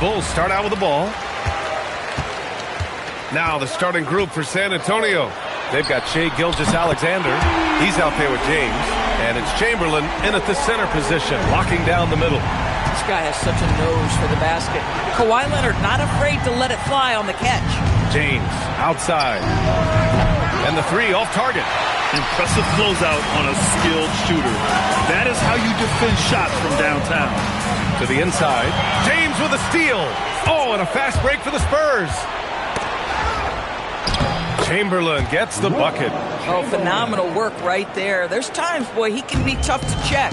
Bulls start out with the ball. Now the starting group for San Antonio. They've got Shai Gilgeous-Alexander. He's out there with James. And it's Chamberlain in at the center position, locking down the middle. This guy has such a nose for the basket. Kawhi Leonard not afraid to let it fly on the catch. James outside. And the three off target. Impressive closeout on a skilled shooter. That is how you defend shots from downtown. To the inside. James with a steal. Oh, and a fast break for the Spurs. Chamberlain gets the bucket. Oh, phenomenal work right there. There's times, boy, he can be tough to check.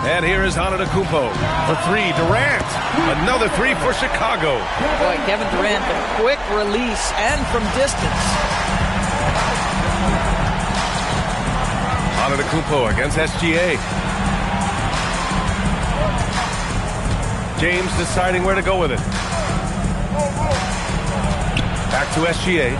And here is Antetokounmpo. For three, Durant. Another three for Chicago. Boy, Kevin Durant, the quick release and from distance. Antetokounmpo against SGA. James deciding where to go with it. Back to SGA.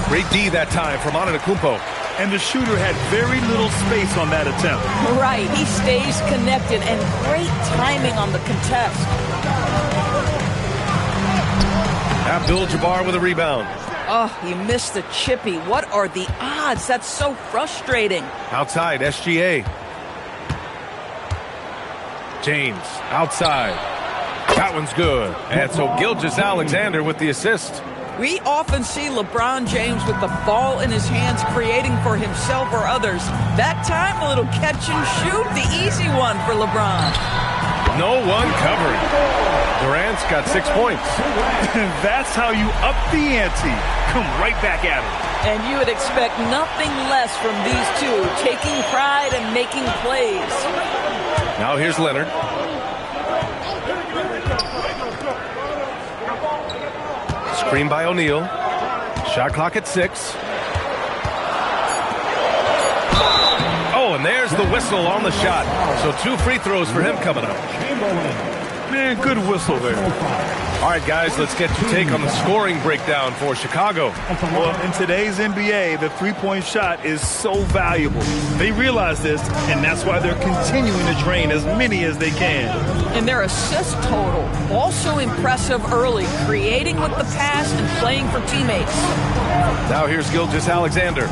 Great D that time from Antetokounmpo. And the shooter had very little space on that attempt. Right, he stays connected and great timing on the contest. Abdul-Jabbar with a rebound. Oh, he missed the chippy. What are the odds? That's so frustrating. Outside, SGA. James, outside. That one's good. And so Gilgeous-Alexander with the assist. We often see LeBron James with the ball in his hands creating for himself or others. That time, a little catch and shoot, the easy one for LeBron. No one covering. Durant's got 6 points. That's how you up the ante. Come right back at him. And you would expect nothing less from these two, taking pride and making plays. Now here's Leonard. Screen by O'Neal. Shot clock at 6. Oh, and there's the whistle on the shot. So 2 free throws for him coming up. Man, good whistle there. All right, guys, let's get your take on the scoring breakdown for Chicago. Well, in today's NBA, the three-point shot is so valuable. They realize this, and that's why they're continuing to drain as many as they can. And their assist total, also impressive early, creating with the pass and playing for teammates. Now here's Gilgeous-Alexander.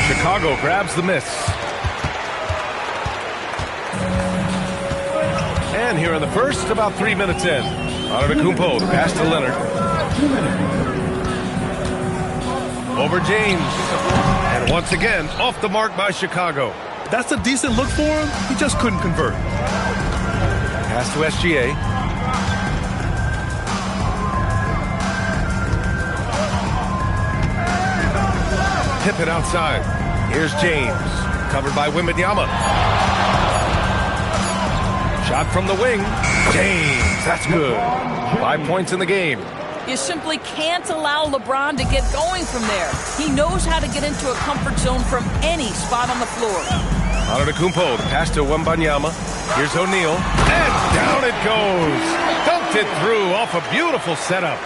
Chicago grabs the miss. And here in the first, about 3 minutes in. Antetokounmpo, the pass to Leonard. Over James. And once again, off the mark by Chicago. That's a decent look for him. He just couldn't convert. Pass to SGA. Pippen outside. Here's James. Covered by Wembanyama. Shot from the wing. James, that's good. 5 points in the game. You simply can't allow LeBron to get going from there. He knows how to get into a comfort zone from any spot on the floor. Antetokounmpo, the pass to Wembanyama. Here's O'Neal. And down it goes. Dunked it through off a beautiful setup.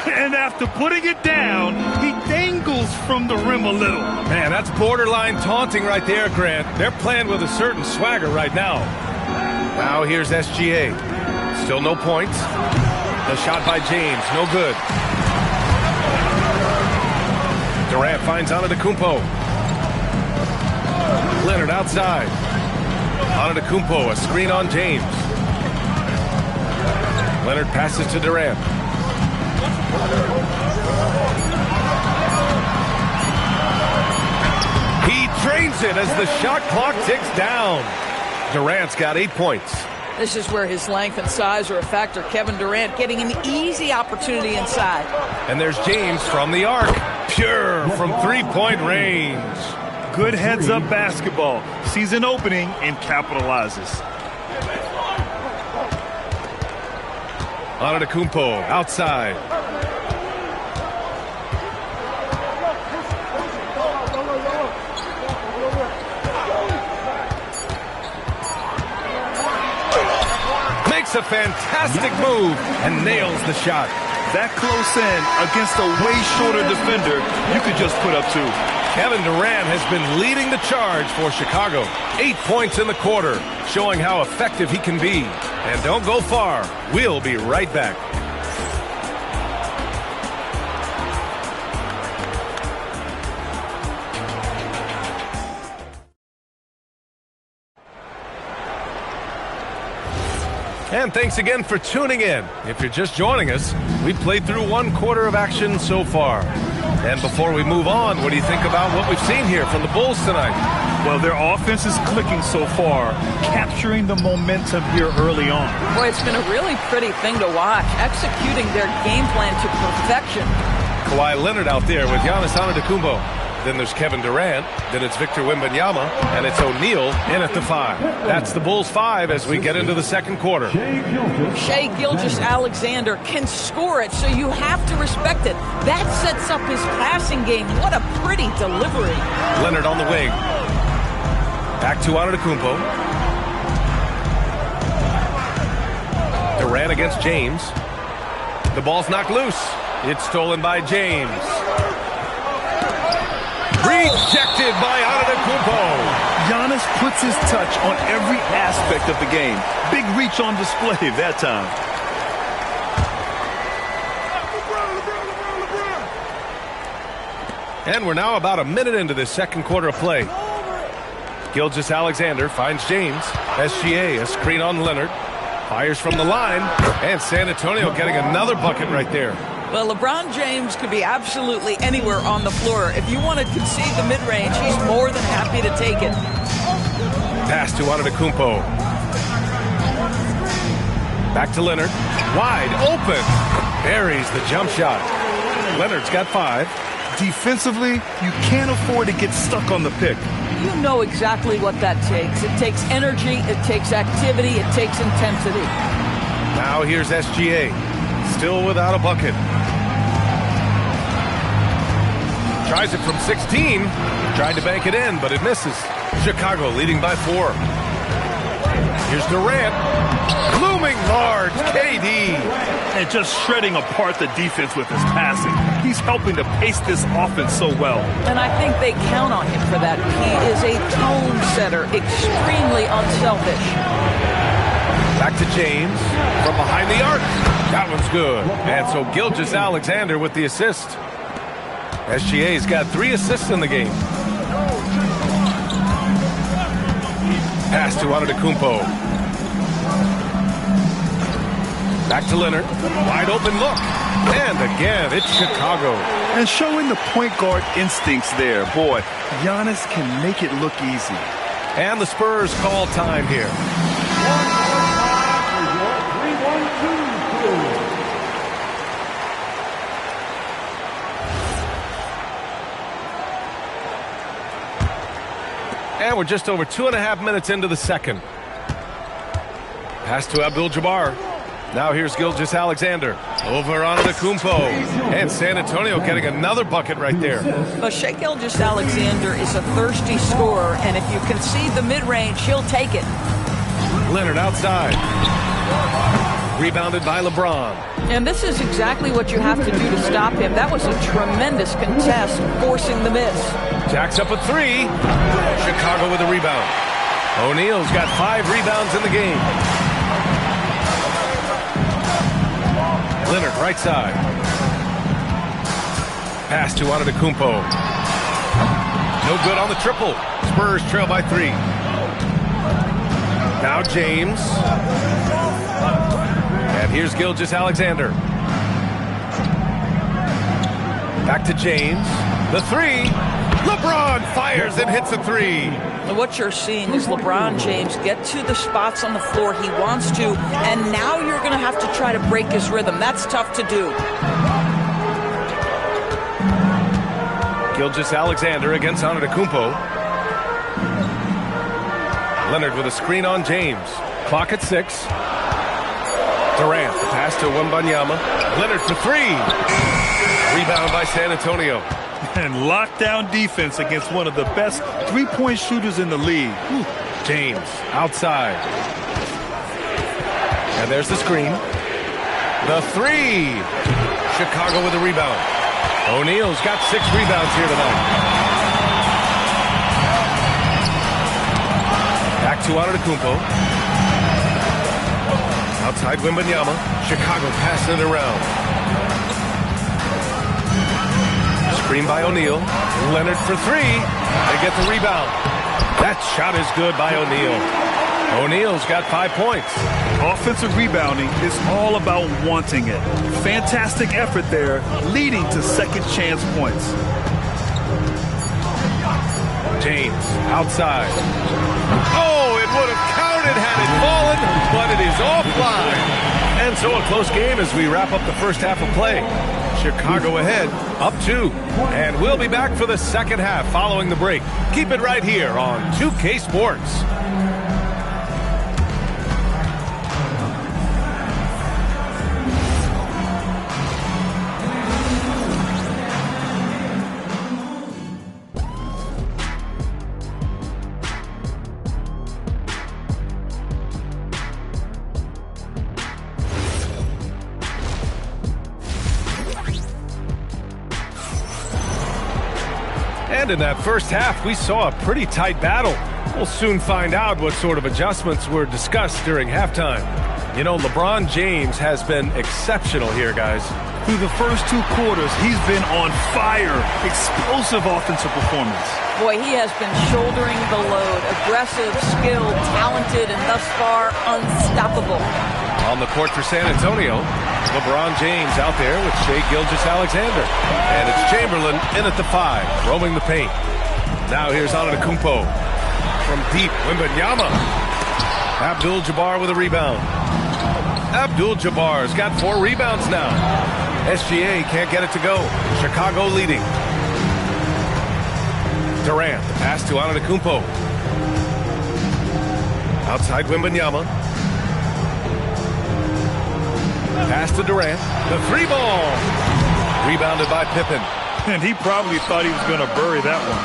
And after putting it down, he dangles from the rim a little. Man, that's borderline taunting right there, Grant. They're playing with a certain swagger right now. Now here's SGA. Still no points. The shot by James, no good. Durant finds Antetokounmpo. Leonard outside. Antetokounmpo, a screen on James. Leonard passes to Durant. He drains it as the shot clock ticks down. Durant's got 8 points. This is where his length and size are a factor. Kevin Durant getting an easy opportunity inside. And there's James from the arc. Pure from three-point range. Good heads-up basketball. Sees an opening and capitalizes. Antetokounmpo outside. Makes a fantastic move and nails the shot. That close in against a way shorter defender, you could just put up 2. Kevin Durant has been leading the charge for Chicago. 8 points in the quarter, showing how effective he can be. And don't go far. We'll be right back. And thanks again for tuning in. If you're just joining us, we played through 1 quarter of action so far. And before we move on, what do you think about what we've seen here from the Bulls tonight? Well, their offense is clicking so far, capturing the momentum here early on. Boy, it's been a really pretty thing to watch, executing their game plan to perfection. Kawhi Leonard out there with Giannis Antetokounmpo. Then there's Kevin Durant. Then it's Victor Wembanyama. And it's O'Neal in at the 5. That's the Bulls 5 as we get into the second quarter. Shai Gilgeous-Alexander can score it, so you have to respect it. That sets up his passing game. What a pretty delivery. Leonard on the wing. Back to Antetokounmpo. Durant against James. The ball's knocked loose. It's stolen by James. Rejected by Antetokounmpo. Giannis puts his touch on every aspect of the game. Big reach on display that time. And we're now about a minute into this second quarter of play. Gilgeous-Alexander finds James. SGA, a screen on Leonard. Fires from the line. And San Antonio getting another bucket right there. Well, LeBron James could be absolutely anywhere on the floor. If you want to concede the mid-range, he's more than happy to take it. Pass to Antetokounmpo. Back to Leonard. Wide open. Buries the jump shot. Leonard's got 5. Defensively, you can't afford to get stuck on the pick. You know exactly what that takes. It takes energy, it takes activity, it takes intensity. Now here's SGA. Still without a bucket. Tries it from 16. Tried to bank it in, but it misses. Chicago leading by 4. Here's Durant. Looming large, KD. And just shredding apart the defense with his passing. He's helping to pace this offense so well. And I think they count on him for that. He is a tone setter, extremely unselfish. Back to James from behind the arc. That one's good. And so Gilgeous-Alexander with the assist. SGA's got 3 assists in the game. Pass to Antetokounmpo. Back to Leonard. Wide open look. And again, it's Chicago. And showing the point guard instincts there. Boy, Giannis can make it look easy. And the Spurs call time here. And we're just over 2.5 minutes into the second. Pass to Abdul-Jabbar. Now here's Gilgeous-Alexander. Over on Antetokounmpo. And San Antonio getting another bucket right there. But Shai Gilgeous-Alexander is a thirsty scorer, and if you concede the mid-range, he'll take it. Leonard outside. Rebounded by LeBron. And this is exactly what you have to do to stop him. That was a tremendous contest, forcing the miss. Jacks up a 3. Chicago with a rebound. O'Neal's got 5 rebounds in the game. Leonard right side. Pass to Antetokounmpo. No good on the triple. Spurs trail by 3. Now James. And here's Gilgeous-Alexander. Back to James. The 3. LeBron fires and hits a 3. And what you're seeing is LeBron James get to the spots on the floor he wants to, and now you're going to have to try to break his rhythm. That's tough to do. Gilgeous-Alexander against Antetokounmpo. Leonard with a screen on James. Clock at 6. Durant, the pass to Wembanyama. Leonard for 3. Rebound by San Antonio. And lockdown defense against one of the best three-point shooters in the league. James outside. And there's the screen. The 3. Chicago with a rebound. O'Neal's got 6 rebounds here tonight. to Antetokounmpo. Outside Wembanyama. Chicago passing it around. Screen by O'Neal. Leonard for three. They get the rebound. That shot is good by O'Neal. O'Neal's got 5 points. Offensive rebounding is all about wanting it. Fantastic effort there, leading to second chance points. James outside. Oh, it would have counted had it fallen, but it is offline. And so a close game as we wrap up the first half of play. Chicago ahead, up 2. And we'll be back for the second half following the break. Keep it right here on 2K Sports. And in that first half, we saw a pretty tight battle. We'll soon find out what sort of adjustments were discussed during halftime. You know, LeBron James has been exceptional here, guys. Through the first 2 quarters, he's been on fire. Explosive offensive performance. Boy, he has been shouldering the load. Aggressive, skilled, talented, and thus far, unstoppable. On the court for San Antonio, LeBron James out there with Shai Gilgeous-Alexander. And it's Chamberlain in at the 5, roaming the paint. Now here's Antetokounmpo. From deep, Wembanyama. Abdul-Jabbar with a rebound. Abdul-Jabbar's got 4 rebounds now. SGA can't get it to go. Chicago leading. Durant, the pass to Antetokounmpo. Outside Wembanyama. Pass to Durant. The 3-ball. Rebounded by Pippen. And he probably thought he was going to bury that one.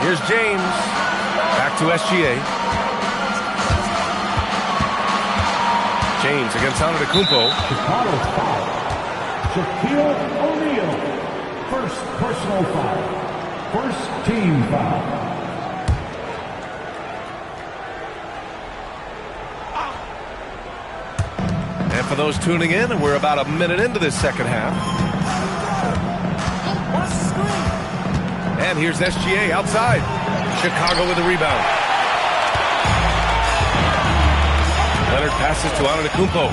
Here's James. Back to SGA. James against Antetokounmpo. Chicago foul. Shaquille O'Neal. First personal foul. First team foul. And for those tuning in, we're about a minute into this second half. And here's SGA outside. Chicago with a rebound. Leonard passes to Antetokounmpo.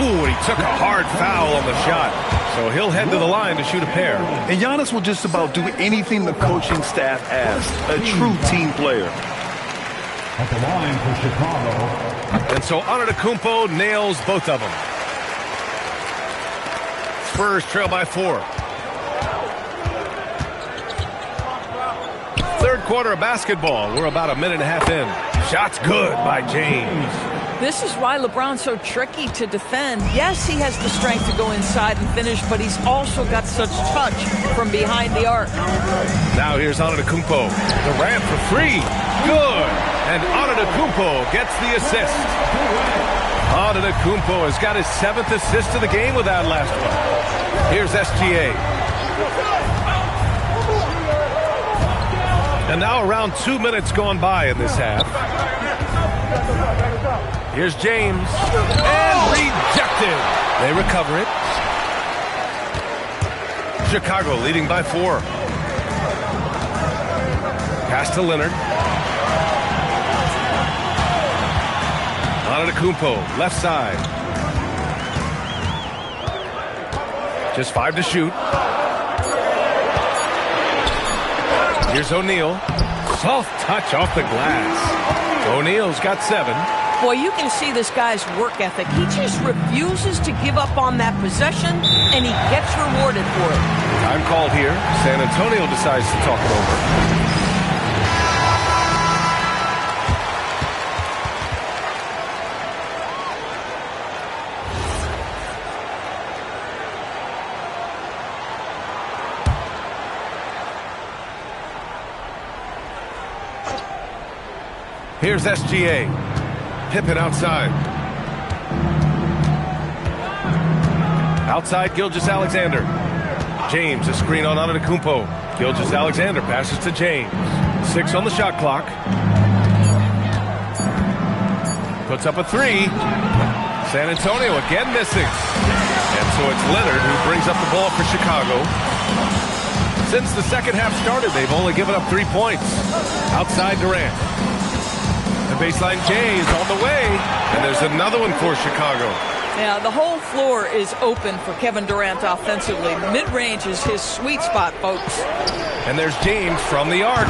Ooh, and he took a hard foul on the shot. So he'll head to the line to shoot a pair. And Giannis will just about do anything the coaching staff asks. A true team player. At the line for Chicago. And so Antetokounmpo nails both of them. Spurs trail by 4. Third quarter of basketball. We're about a minute and a half in. Shots good by James. This is why LeBron's so tricky to defend. Yes, he has the strength to go inside and finish, but he's also got such touch from behind the arc. Now here's Antetokounmpo. Durant for 3. Good. And Antetokounmpo gets the assist. Antetokounmpo has got his 7th assist of the game with that last one. Here's SGA. And now around 2 minutes gone by in this half. Here's James. And rejected. They recover it. Chicago leading by 4. Pass to Leonard. Antetokounmpo, left side. Just 5 to shoot. Here's O'Neal. Soft touch off the glass. O'Neal's got 7. Boy, you can see this guy's work ethic. He just refuses to give up on that possession, and he gets rewarded for it. Time called here. San Antonio decides to talk it over. Here's SGA. Pippen outside. Outside, Gilgeous-Alexander. James, a screen on Antetokounmpo. Gilgeous-Alexander passes to James. 6 on the shot clock. Puts up a 3. San Antonio again missing. And so it's Leonard who brings up the ball for Chicago. Since the second half started, they've only given up 3 points. Outside Durant. The baseline J is on the way. And there's another one for Chicago. Now, the whole floor is open for Kevin Durant offensively. Mid-range is his sweet spot, folks. And there's James from the arc.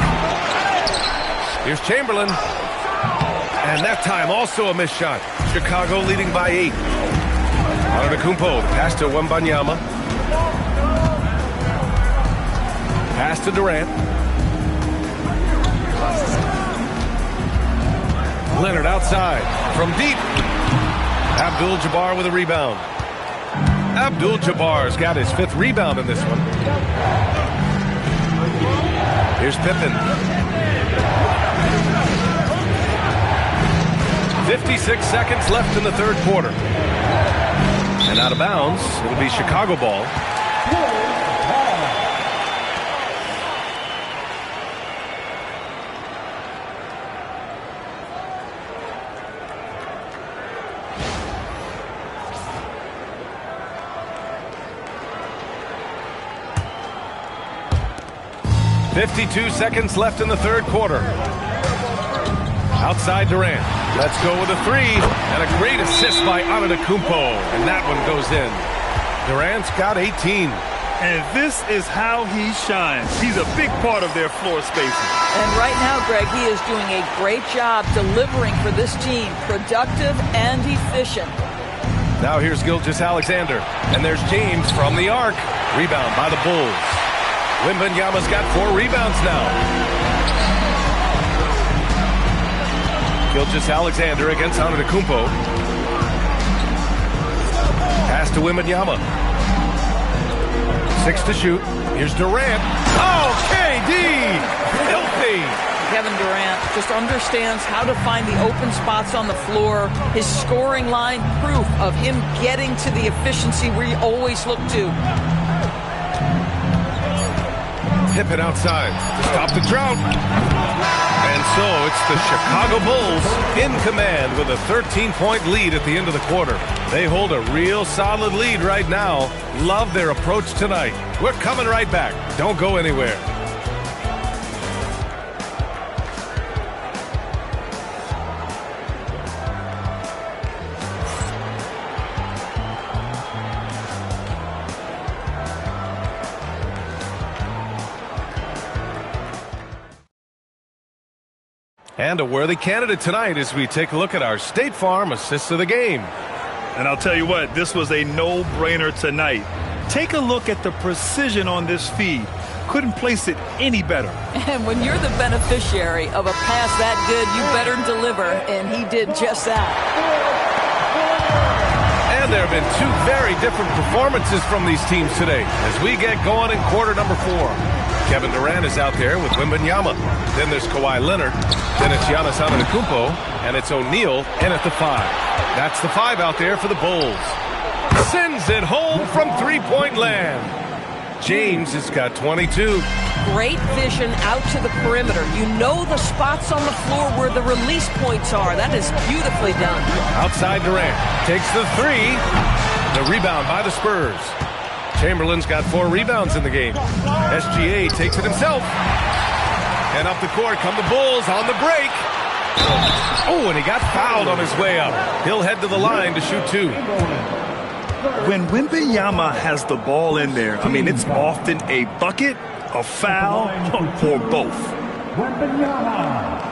Here's Chamberlain. And that time also a missed shot. Chicago leading by 8. Antetokounmpo, pass to Wembanyama. Pass to Durant. Leonard outside from deep. Abdul-Jabbar with a rebound. Abdul-Jabbar's got his 5th rebound in this one. Here's Pippen. 56 seconds left in the third quarter. And out of bounds, it'll be Chicago ball. .52 seconds left in the third quarter. Outside Durant. Let's go with a 3. And a great assist by Antetokounmpo. And that one goes in. Durant's got 18. And this is how he shines. He's a big part of their floor spacing. And right now, Greg, he is doing a great job delivering for this team. Productive and efficient. Now here's Gilgeous-Alexander. And there's James from the arc. Rebound by the Bulls. Wembanyama's got 4 rebounds now. Gilgeous-Alexander against Antetokounmpo. Pass to Wembanyama. 6 to shoot. Here's Durant. Oh, KD! Filthy! Kevin Durant just understands how to find the open spots on the floor. His scoring line, proof of him getting to the efficiency we always look to. Pippen outside to stop the drought. And so it's the Chicago Bulls in command with a 13-point lead at the end of the quarter. They hold a real solid lead right now. Love their approach tonight. We're coming right back. Don't go anywhere. And a worthy candidate tonight as we take a look at our State Farm Assist of the Game. And I'll tell you what, this was a no-brainer tonight. Take a look at the precision on this feed. Couldn't place it any better. And when you're the beneficiary of a pass that good, you better deliver, and he did just that. And there have been 2 very different performances from these teams today as we get going in quarter number 4. Kevin Durant is out there with Wembanyama. Then there's Kawhi Leonard. Then it's Giannis Antetokounmpo. And it's O'Neal in at the 5. That's the 5 out there for the Bulls. Sends it home from three-point land. James has got 22. Great vision out to the perimeter. You know the spots on the floor where the release points are. That is beautifully done. Outside Durant. Takes the 3. The rebound by the Spurs. Chamberlain's got 4 rebounds in the game. SGA takes it himself. And up the court come the Bulls on the break. Oh, and he got fouled on his way up. He'll head to the line to shoot 2. When Wembanyama has the ball in there, I mean, it's often a bucket, a foul, or both. Wembanyama.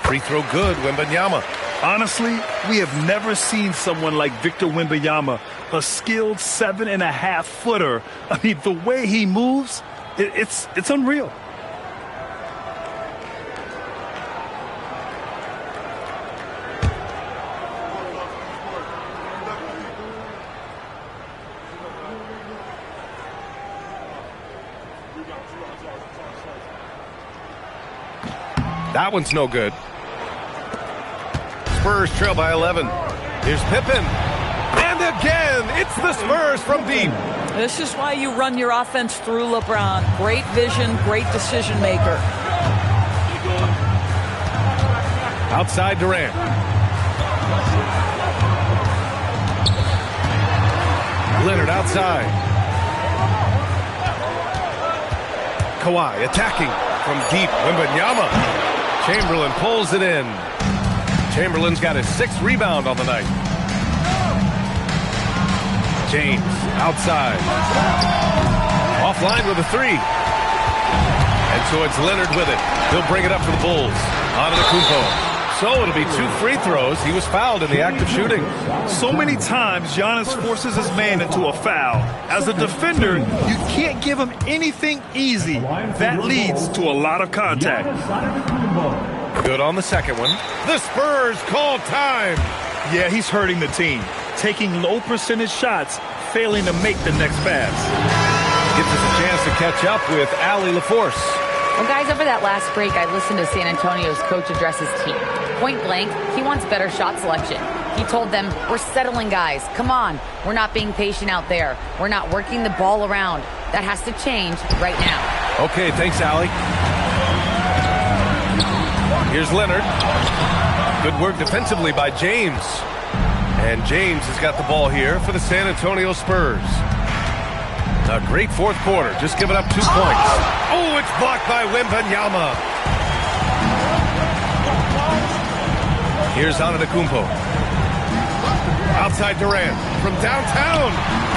Free throw good, Wembanyama. Honestly, we have never seen someone like Victor Wembanyama, a skilled 7.5-footer. I mean, the way he moves, it's unreal. That one's no good. Spurs trail by 11. Here's Pippen. And again, it's the Spurs from deep. This is why you run your offense through LeBron. Great vision, great decision maker. Outside Durant. Leonard outside. Kawhi attacking from deep. Wembanyama. Chamberlain pulls it in. Chamberlain's got his 6th rebound on the night. James outside. Offline with a 3. And so it's Leonard with it. He'll bring it up for the Bulls. Antetokounmpo. So it'll be 2 free throws. He was fouled in the act of shooting. So many times Giannis forces his man into a foul. As a defender, you can't give him anything easy. That leads to a lot of contact. Good on the second one. The Spurs call time. Yeah, he's hurting the team. Taking low percentage shots, failing to make the next pass. Gives us a chance to catch up with Allie LaForce. Well, guys, over that last break, I listened to San Antonio's coach address his team. Point blank, he wants better shot selection. He told them, we're settling guys. Come on. We're not being patient out there. We're not working the ball around. That has to change right now. Okay, thanks, Allie. Here's Leonard. Good work defensively by James. And James has got the ball here for the San Antonio Spurs. A great 4th quarter. Just giving up 2 points. Oh, it's blocked by Wembanyama. Here's Antetokounmpo. Outside Durant. From downtown.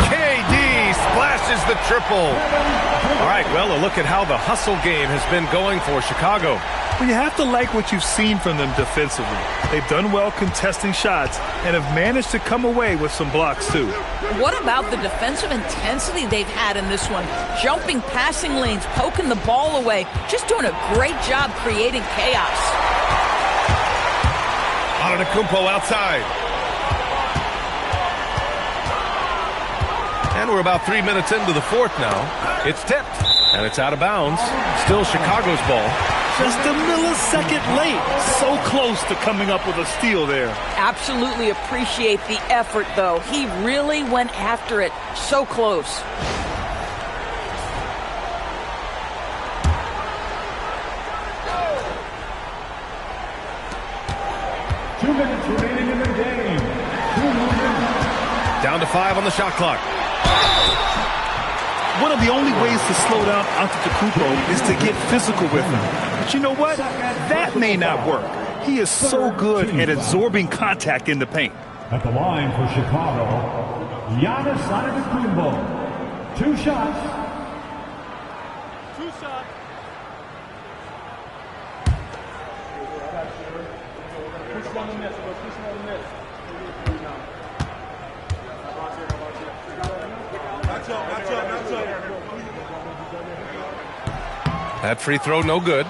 KD splashes the triple. All right, well, a look at how the hustle game has been going for Chicago. Well, you have to like what you've seen from them defensively. They've done well contesting shots and have managed to come away with some blocks, too. What about the defensive intensity they've had in this one? Jumping passing lanes, poking the ball away, just doing a great job creating chaos. Antetokounmpo outside. And we're about 3 minutes into the 4th now. It's tipped, and it's out of bounds. Still Chicago's ball. Just a millisecond late. So close to coming up with a steal there. Absolutely appreciate the effort, though. He really went after it. So close. Two minutes remaining in the game. Down to 5 on the shot clock. One of the only ways to slow down Antetokounmpo is to get physical with him. But you know what? That may not work. He is so good at absorbing contact in the paint. At the line for Chicago, Giannis Antetokounmpo. 2 shots. 2 shots. That free throw, no good.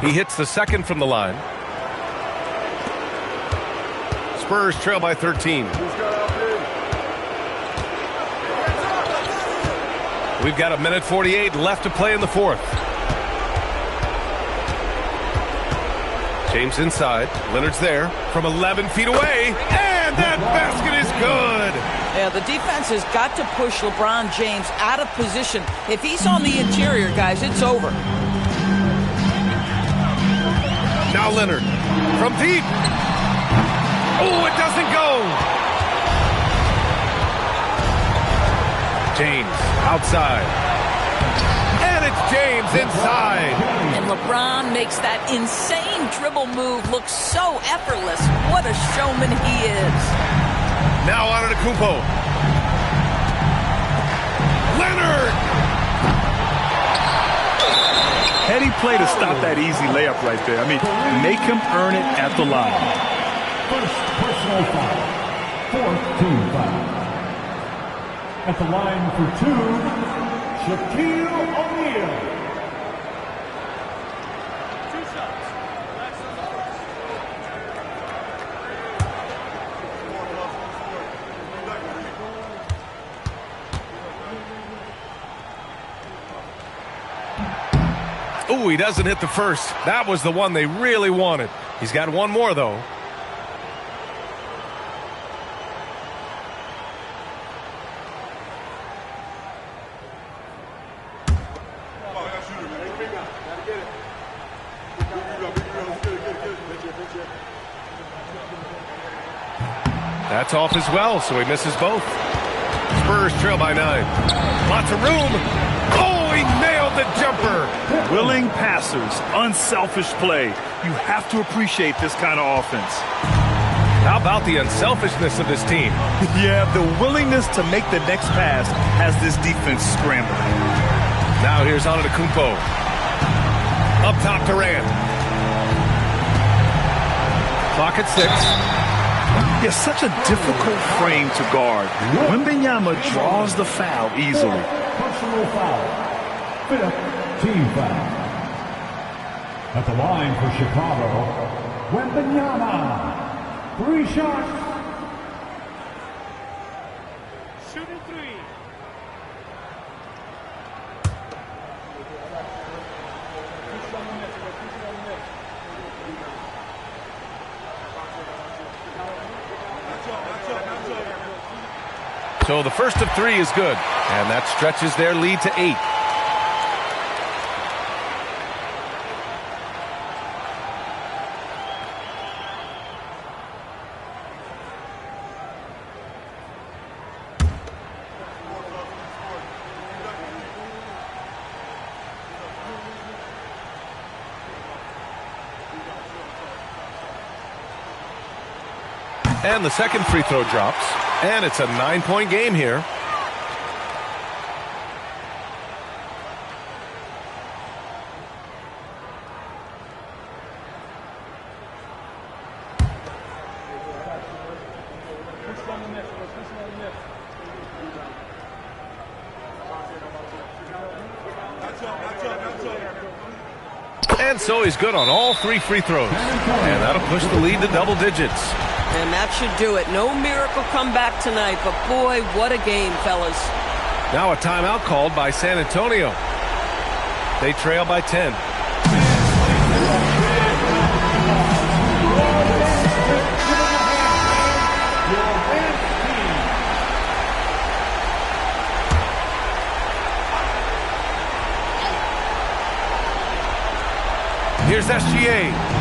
He hits the second from the line. Spurs trail by 13. We've got 1:48 left to play in the 4th. James inside. Leonard's there from 11 feet away. And that basket is good. Yeah, the defense has got to push LeBron James out of position. If he's on the interior, guys, it's over. Now Leonard from deep. Oh, it doesn't go. James outside. And it's James inside. And LeBron makes that insane dribble move look so effortless. What a showman he is. Now Antetokounmpo. Leonard. Great play to stop that easy layup right there. I mean, make him earn it at the line. First personal foul. Fourth team foul. At the line for two, Shaquille O'Neal. Ooh, he doesn't hit the first. That was the one they really wanted. He's got one more, though. That's off as well, so he misses both. Spurs trail by 9. Lots of room. Oh, he nailed the jumper. Willing passers, unselfish play. You have to appreciate this kind of offense. How about the unselfishness of this team? Yeah, the willingness to make the next pass has this defense scrambling. Now here's Antetokounmpo. Up top, Durant. Clock at 6. It's such a difficult frame to guard. Wembanyama draws the foul easily. Personal foul. Fifth team foul. At the line for Chicago, Wembanyama. 3 shots. Shooting 3. So the first of 3 is good, and that stretches their lead to 8. And the second free throw drops, and it's a 9-point game here. And so he's good on all 3 free throws, and that'll push the lead to double digits. And that should do it. No miracle comeback tonight, but boy, what a game, fellas. Now a timeout called by San Antonio. They trail by 10. Here's SGA.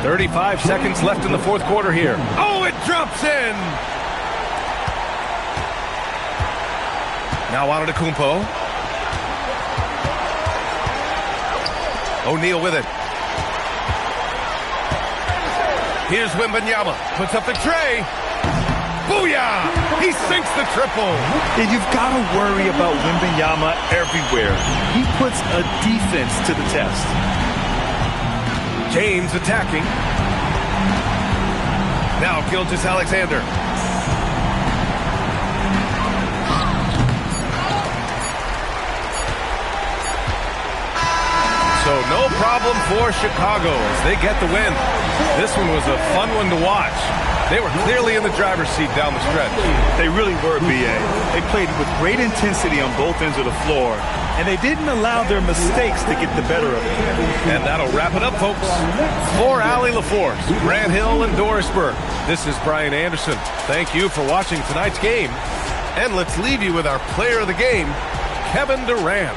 35 seconds left in the fourth quarter here. Oh, it drops in. Now Antetokounmpo. O'Neal with it. Here's Wembanyama. Puts up the tray. Booyah! He sinks the triple. And you've got to worry about Wembanyama everywhere. He puts a defense to the test. James attacking. Now Gilgeous-Alexander. So no problem for Chicago as they get the win. This one was a fun one to watch. They were clearly in the driver's seat down the stretch. They really were, B.A. They played with great intensity on both ends of the floor, and they didn't allow their mistakes to get the better of them. And that'll wrap it up, folks. For Allie LaForce, Grant Hill, and Doris Burke, this is Brian Anderson. Thank you for watching tonight's game. And let's leave you with our player of the game, Kevin Durant.